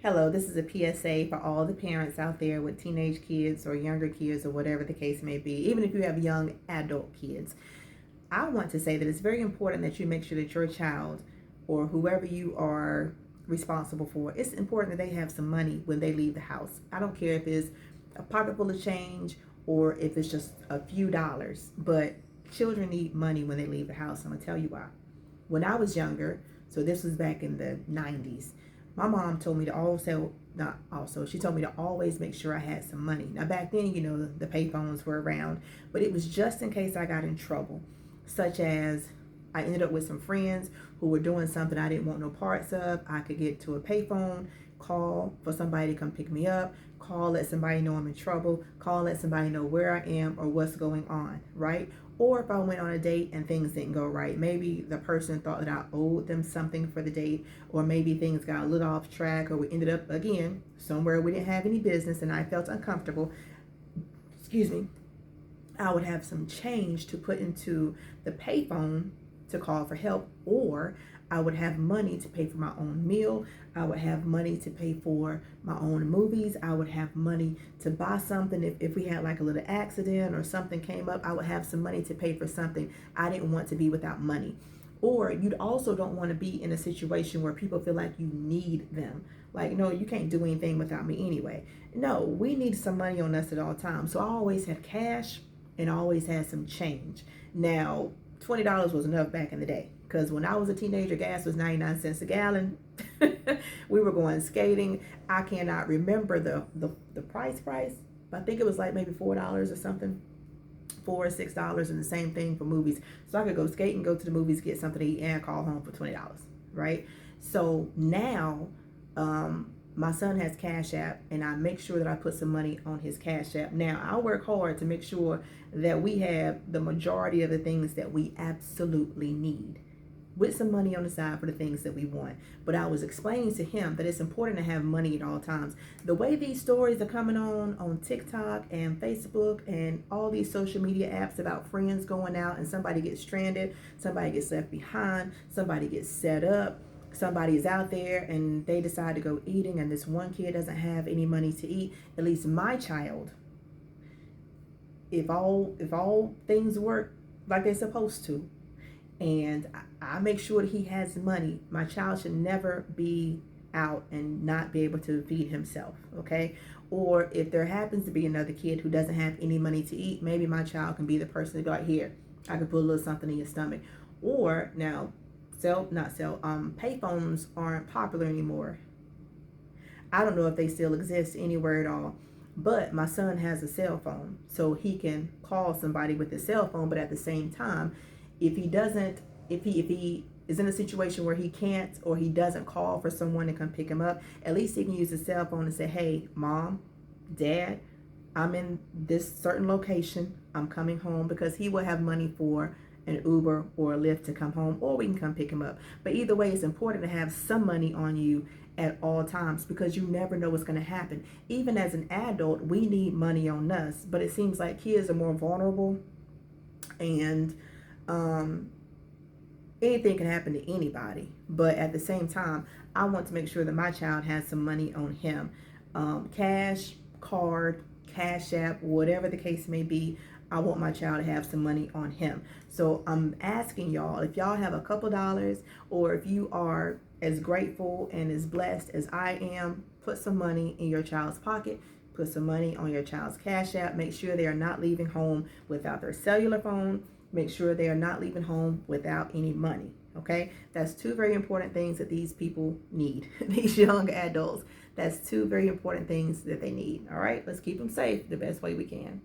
Hello, this is a PSA for all the parents out there with teenage kids or younger kids or whatever the case may be, even if you have young adult kids. I want to say that it's very important that you make sure that your child or whoever you are responsible for, it's important that they have some money when they leave the house. I don't care if it's a pocket full of change or if it's just a few dollars, but children need money when they leave the house. I'm going to tell you why. When I was younger, so this was back in the 90s, my mom told me to also, not also, she told me to always make sure I had some money. Now, back then, the payphones were around, but it was just in case I got in trouble, such as I ended up with some friends who were doing something I didn't want no parts of. I could get to a payphone, call for somebody to come pick me up, call, let somebody know I'm in trouble, call, let somebody know where I am or what's going on, right? Or if I went on a date and things didn't go right, maybe the person thought that I owed them something for the date, or maybe things got a little off track, or we ended up again somewhere we didn't have any business and I felt uncomfortable. Excuse me. I would have some change to put into the payphone to call for help, or I would have money to pay for my own meal. I would have money to pay for my own movies. I would have money to buy something. If we had like a little accident or something came up, I would have some money to pay for something. I didn't want to be without money. Or you also don't want to be in a situation where people feel like you need them. Like, no, you can't do anything without me anyway. No, we need some money on us at all times. So I always had cash and I always had some change. Now, $20 was enough back in the day because when I was a teenager, gas was 99 cents a gallon. We were going skating. I cannot remember the price, but I think it was like maybe $4 or something. $4 or $6, and the same thing for movies. So I could go skate and go to the movies, get something to eat, and call home for $20, right? So now, my son has Cash App, and I make sure that I put some money on his Cash App. Now, I work hard to make sure that we have the majority of the things that we absolutely need, with some money on the side for the things that we want. But I was explaining to him that it's important to have money at all times. The way these stories are coming on TikTok and Facebook and all these social media apps about friends going out and somebody gets stranded, somebody gets left behind, somebody gets set up, somebody is out there and they decide to go eating and this one kid doesn't have any money to eat. At least my child, if all things work like they're supposed to, and I make sure that he has money, my child should never be out and not be able to feed himself, okay? Or if there happens to be another kid who doesn't have any money to eat, maybe my child can be the person to go out here. I could put a little something in your stomach. Or now, payphones aren't popular anymore. I don't know if they still exist anywhere at all. But my son has a cell phone, so he can call somebody with his cell phone, but at the same time, if he doesn't, if he is in a situation where he can't or he doesn't call for someone to come pick him up, at least he can use his cell phone and say, hey, mom, dad, I'm in this certain location, I'm coming home, because he will have money for an Uber or a Lyft to come home, or we can come pick him up. But either way, it's important to have some money on you at all times, because you never know what's going to happen. Even as an adult, we need money on us, but it seems like kids are more vulnerable, and anything can happen to anybody. But at the same time, I want to make sure that my child has some money on him. Cash, card, Cash App, whatever the case may be, I want my child to have some money on him. So I'm asking y'all, if y'all have a couple dollars, or if you are as grateful and as blessed as I am, put some money in your child's pocket. Put some money on your child's Cash App. Make sure they are not leaving home without their cellular phone. Make sure they are not leaving home without any money. Okay? That's two very important things that these people need. These young adults. That's two very important things that they need. All right? Let's keep them safe the best way we can.